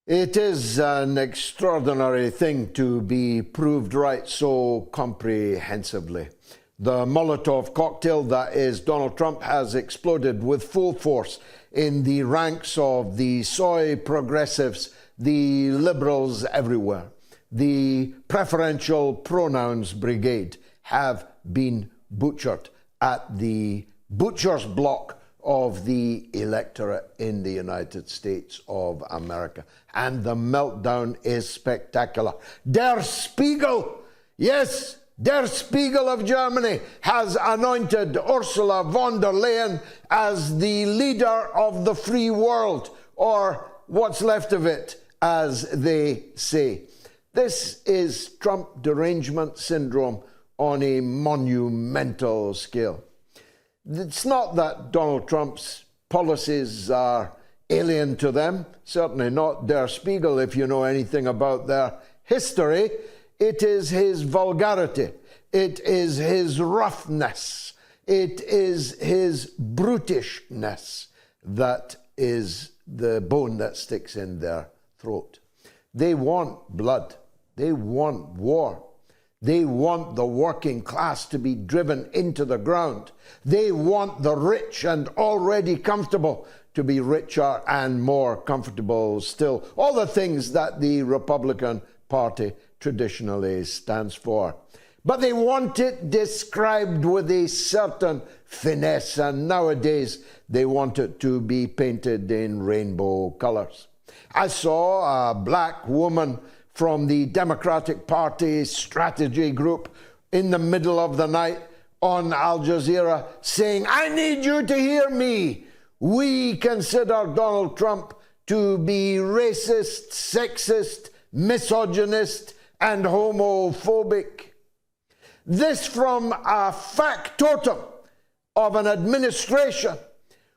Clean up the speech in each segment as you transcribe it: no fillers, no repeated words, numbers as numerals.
It is an extraordinary thing to be proved right so comprehensively. The Molotov cocktail that is Donald Trump has exploded with full force in the ranks of the soy progressives, the liberals everywhere. The preferential pronouns brigade have been butchered at the butcher's block of the electorate in the United States of America. And the meltdown is spectacular. Der Spiegel, yes, Der Spiegel of Germany has anointed Ursula von Der Leyen as the leader of the free world, or what's left of it, as they say. This is Trump derangement syndrome on a monumental scale. It's not that Donald Trump's policies are alien to them, certainly not Der Spiegel if you know anything about their history. It is his vulgarity, it is his roughness, it is his brutishness that is the bone that sticks in their throat. They want blood, they want war. They want the working class to be driven into the ground. They want the rich and already comfortable to be richer and more comfortable still. All the things that the Republican Party traditionally stands for. But they want it described with a certain finesse, and nowadays they want it to be painted in rainbow colors. I saw a black woman from the Democratic Party strategy group in the middle of the night on Al Jazeera saying, "I need you to hear me. We consider Donald Trump to be racist, sexist, misogynist, and homophobic." This from a factotum of an administration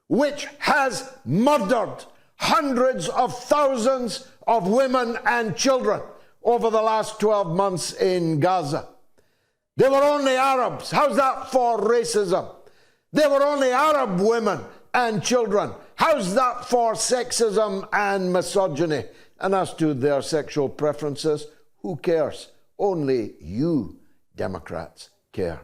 which has murdered hundreds of thousands of women and children over the last 12 months in Gaza. They were only Arabs. How's that for racism? They were only Arab women and children. How's that for sexism and misogyny? And as to their sexual preferences, who cares? Only you, Democrats, care.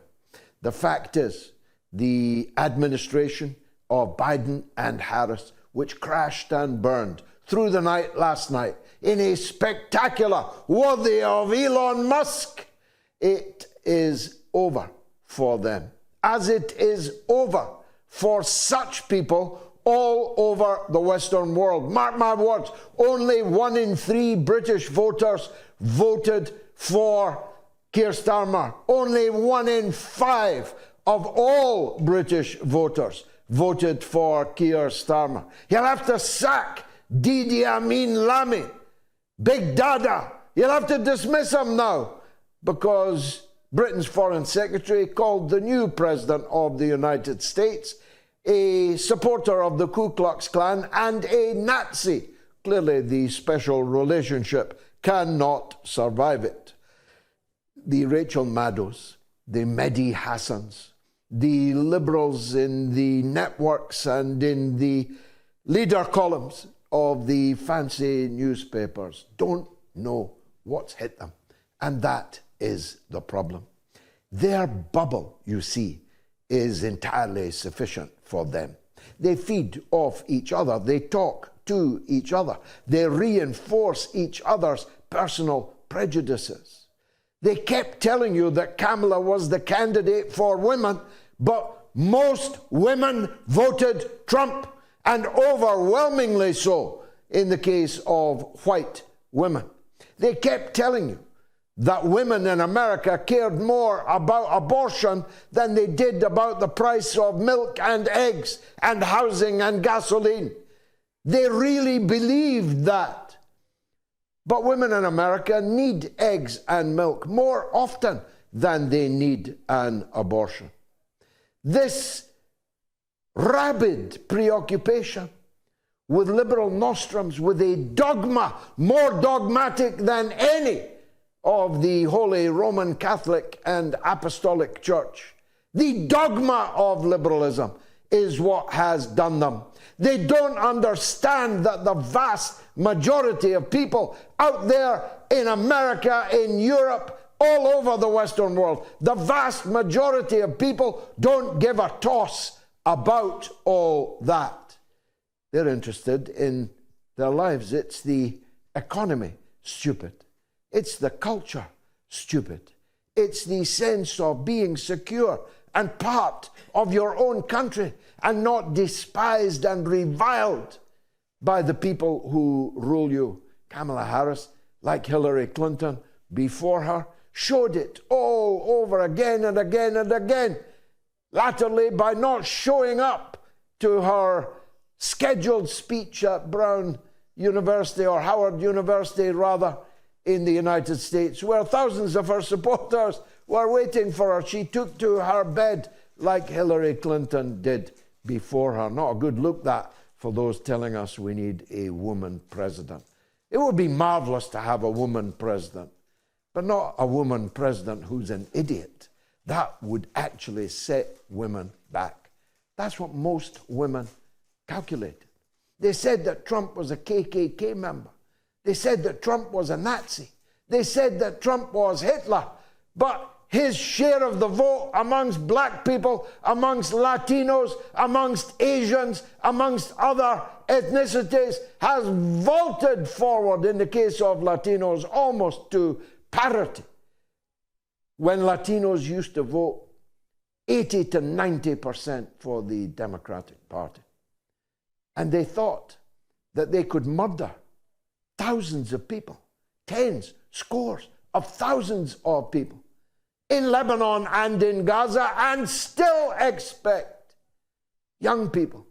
The fact is, the administration of Biden and Harris, which crashed and burned through the night last night in a spectacular worthy of Elon Musk, it is over for them, as it is over for such people all over the Western world. Mark my words, only 1 in 3 British voters voted for Keir Starmer. Only 1 in 5 of all British voters voted for Keir Starmer. He'll have to sack Idi Amin Lammy, Big Dada. He'll have to dismiss him now because Britain's Foreign Secretary called the new President of the United States a supporter of the Ku Klux Klan and a Nazi. Clearly, the special relationship cannot survive it. The Rachel Maddows, the Mehdi Hassans, the liberals in the networks and in the leader columns of the fancy newspapers don't know what's hit them. And that is the problem. Their bubble, you see, is entirely sufficient for them. They feed off each other. They talk to each other. They reinforce each other's personal prejudices. They kept telling you that Kamala was the candidate for women, but most women voted Trump, and overwhelmingly so in the case of white women. They kept telling you that women in America cared more about abortion than they did about the price of milk and eggs and housing and gasoline. They really believed that. But women in America need eggs and milk more often than they need an abortion. This rabid preoccupation with liberal nostrums, with a dogma more dogmatic than any of the Holy Roman Catholic and Apostolic Church. The dogma of liberalism is what has done them. They don't understand that the vast majority of people out there in America, in Europe, all over the Western world, the vast majority of people don't give a toss about all that. They're interested in their lives. It's the economy, stupid. It's the culture, stupid. It's the sense of being secure and part of your own country and not despised and reviled by the people who rule you. Kamala Harris, like Hillary Clinton before her, showed it all over again and again and again, latterly by not showing up to her scheduled speech at Brown University, or Howard University rather, in the United States, where thousands of her supporters were waiting for her. She took to her bed like Hillary Clinton did before her. Not a good look, that, for those telling us we need a woman president. It would be marvelous to have a woman president, but not a woman president who's an idiot. That would actually set women back. That's what most women calculated. They said that Trump was a KKK member. They said that Trump was a Nazi. They said that Trump was Hitler. But his share of the vote amongst black people, amongst Latinos, amongst Asians, amongst other ethnicities has vaulted forward in the case of Latinos almost to parity. When Latinos used to vote 80 to 90% for the Democratic Party. And they thought that they could murder thousands of people, tens, scores of thousands of people in Lebanon and in Gaza, and still expect young people,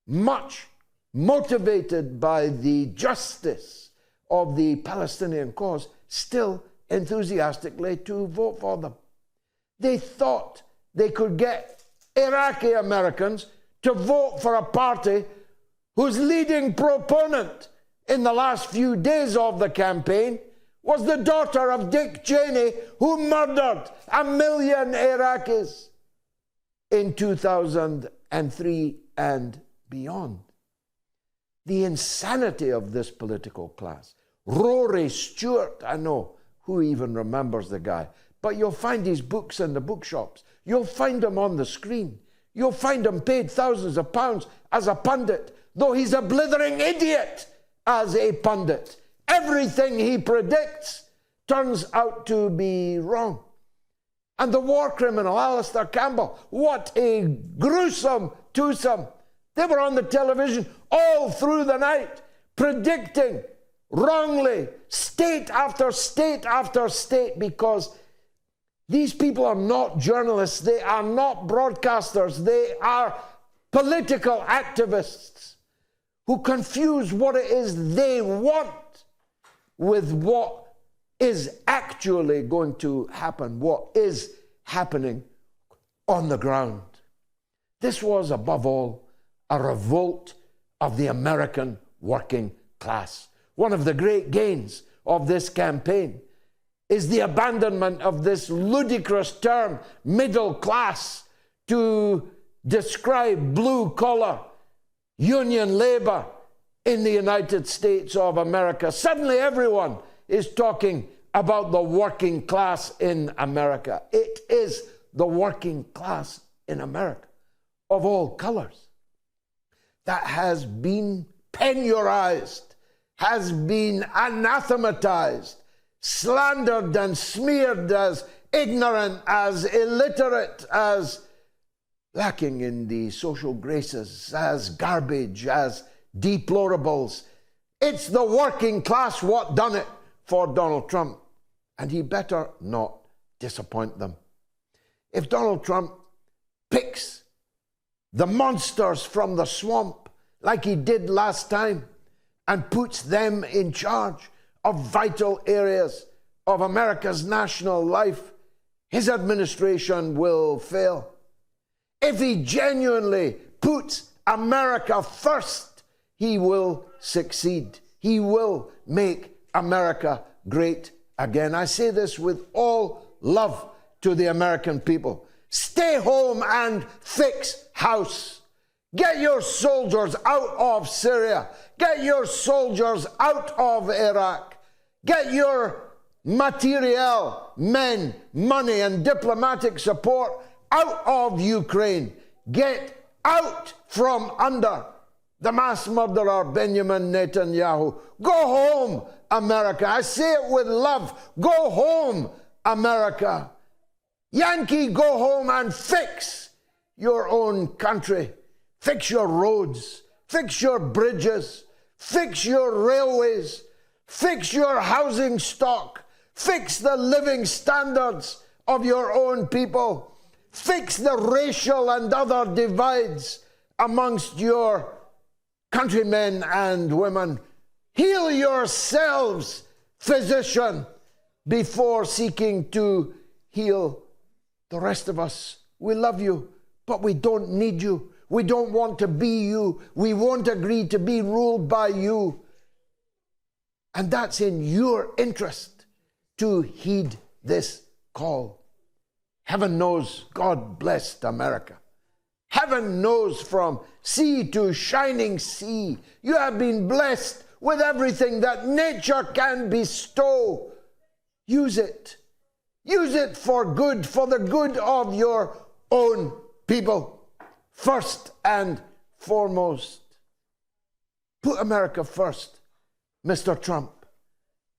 much motivated by the justice of the Palestinian cause, still enthusiastically to vote for them. They thought they could get Iraqi Americans to vote for a party whose leading proponent in the last few days of the campaign was the daughter of Dick Cheney, who murdered 1 million Iraqis in 2003 and beyond. The insanity of this political class. Rory Stewart, I know, who even remembers the guy? But you'll find his books in the bookshops. You'll find him on the screen. You'll find him paid thousands of pounds as a pundit, though he's a blithering idiot as a pundit. Everything he predicts turns out to be wrong. And the war criminal, Alistair Campbell, what a gruesome twosome. They were on the television all through the night, predicting wrongly state after state after state, because these people are not journalists, they are not broadcasters, they are political activists who confuse what it is they want with what is actually going to happen, what is happening on the ground. This was, above all, a revolt of the American working class. One of the great gains of this campaign is the abandonment of this ludicrous term, middle class, to describe blue-collar union labor in the United States of America. Suddenly everyone is talking about the working class in America. It is the working class in America, of all colors, that has been peniorized, has been anathematized, slandered and smeared as ignorant, as illiterate, as lacking in the social graces, as garbage, as deplorables. It's the working class what done it for Donald Trump, and he better not disappoint them. If Donald Trump picks the monsters from the swamp like he did last time and puts them in charge of vital areas of America's national life, his administration will fail. If he genuinely puts America first, he will succeed. He will make America great again. I say this with all love to the American people. Stay home and fix house. Get your soldiers out of Syria. Get your soldiers out of Iraq. Get your material, men, money, and diplomatic support out of Ukraine. Get out from under the mass murderer Benjamin Netanyahu. Go home, America. I say it with love. Go home, America. Yankee, go home and fix your own country. Fix your roads. Fix your bridges. Fix your railways. Fix your housing stock. Fix the living standards of your own people. Fix the racial and other divides amongst your countrymen and women. Heal yourselves, physician, before seeking to heal the rest of us. We love you, but we don't need you. We don't want to be you. We won't agree to be ruled by you. And that's in your interest to heed this call. Heaven knows God blessed America. Heaven knows from sea to shining sea, you have been blessed with everything that nature can bestow. Use it. Use it for good, for the good of your own people. First and foremost. Put America first, Mr. Trump.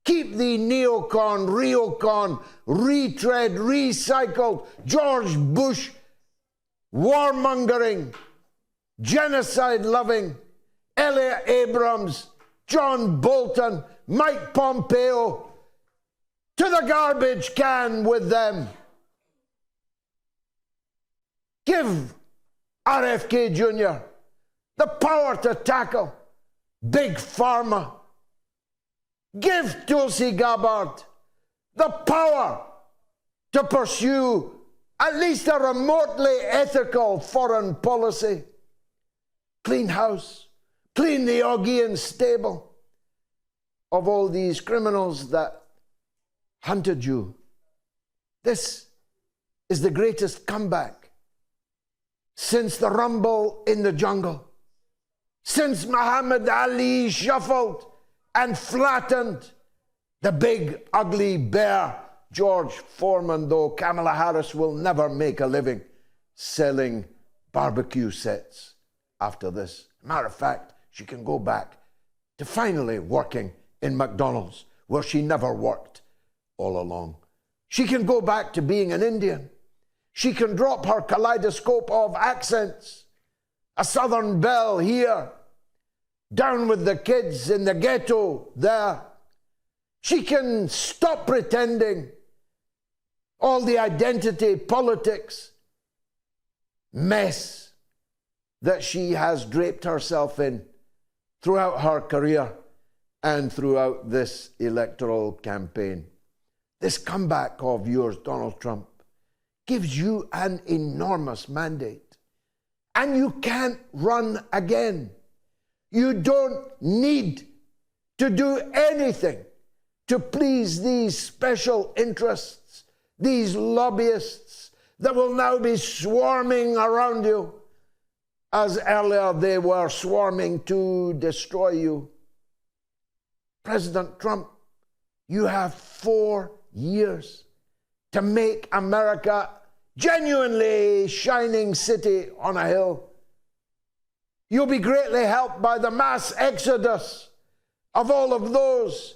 Keep the neocon, reocon, retread, recycled, George Bush, warmongering, genocide-loving, Elliot Abrams, John Bolton, Mike Pompeo, to the garbage can with them. Give RFK Jr. the power to tackle Big Pharma. Give Tulsi Gabbard the power to pursue at least a remotely ethical foreign policy. Clean house, clean the Augean stable of all these criminals that hunted you. This is the greatest comeback since the rumble in the jungle, since Muhammad Ali shuffled and flattened the big ugly bear George Foreman, though Kamala Harris will never make a living selling barbecue sets after this. Matter of fact, she can go back to finally working in McDonald's, where she never worked all along. She can go back to being an Indian. She can drop her kaleidoscope of accents. A Southern belle here, down with the kids in the ghetto there. She can stop pretending all the identity politics mess that she has draped herself in throughout her career and throughout this electoral campaign. This comeback of yours, Donald Trump, gives you an enormous mandate. And you can't run again. You don't need to do anything to please these special interests, these lobbyists that will now be swarming around you, as earlier they were swarming to destroy you. President Trump, you have 4 years to make America genuinely shining city on a hill. You'll be greatly helped by the mass exodus of all of those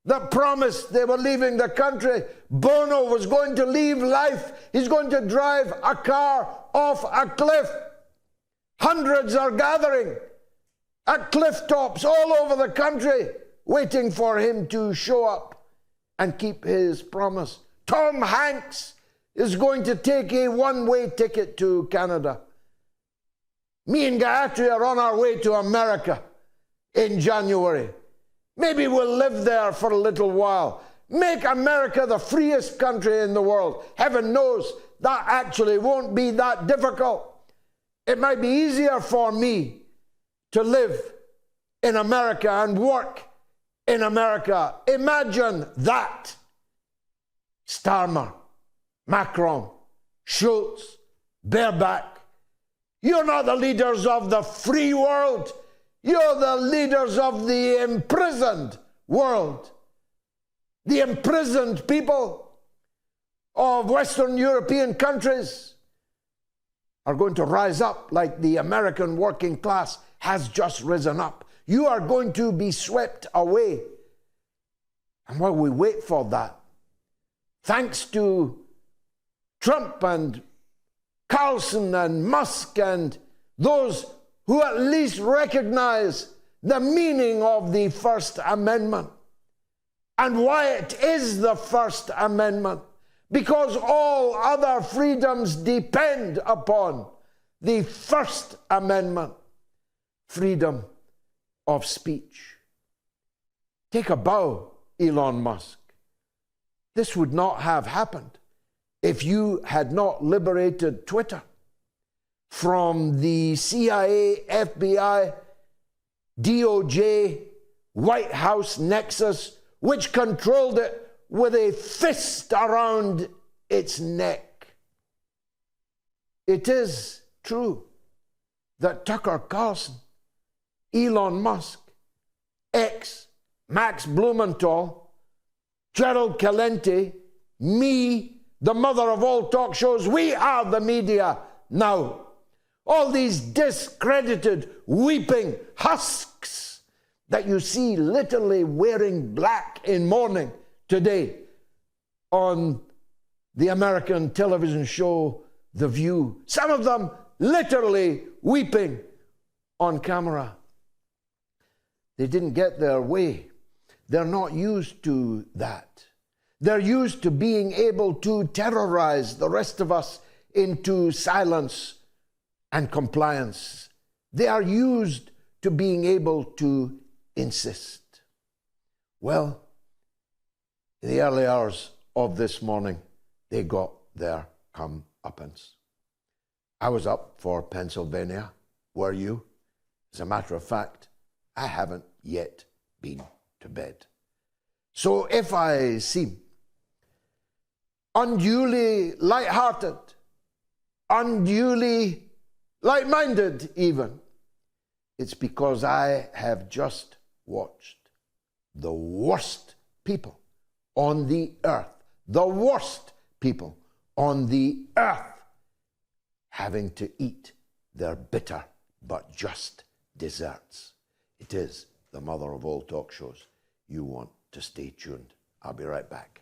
that promised they were leaving the country. Bono was going to leave life. He's going to drive a car off a cliff. Hundreds are gathering at cliff tops all over the country, waiting for him to show up and keep his promise. Tom Hanks is going to take a one-way ticket to Canada. Me and Gayatri are on our way to America in January. Maybe we'll live there for a little while. Make America the freest country in the world. Heaven knows that actually won't be that difficult. It might be easier for me to live in America and work in America. Imagine that. Starmer, Macron, Schultz, Baerbock. You're not the leaders of the free world. You're the leaders of the imprisoned world. The imprisoned people of Western European countries are going to rise up like the American working class has just risen up. You are going to be swept away. And while we wait for that, thanks to Trump and Carlson and Musk and those who at least recognize the meaning of the First Amendment and why it is the First Amendment, because all other freedoms depend upon the First Amendment, freedom of speech. Take a bow, Elon Musk. This would not have happened if you had not liberated Twitter from the CIA, FBI, DOJ, White House nexus, which controlled it with a fist around its neck. It is true that Tucker Carlson, Elon Musk, X, Max Blumenthal, Gerald Celente, me, the mother of all talk shows, we are the media now. All these discredited, weeping husks that you see literally wearing black in mourning today on the American television show The View. Some of them literally weeping on camera. They didn't get their way. They're not used to that. They're used to being able to terrorize the rest of us into silence and compliance. They are used to being able to insist. Well, in the early hours of this morning, they got their comeuppance. I was up for Pennsylvania. Were you? As a matter of fact, I haven't yet been to bed. So if I seem unduly light-hearted, unduly light-minded even, it's because I have just watched the worst people on the earth, the worst people on the earth, having to eat their bitter but just desserts. It is the mother of all talk shows. You want to stay tuned. I'll be right back.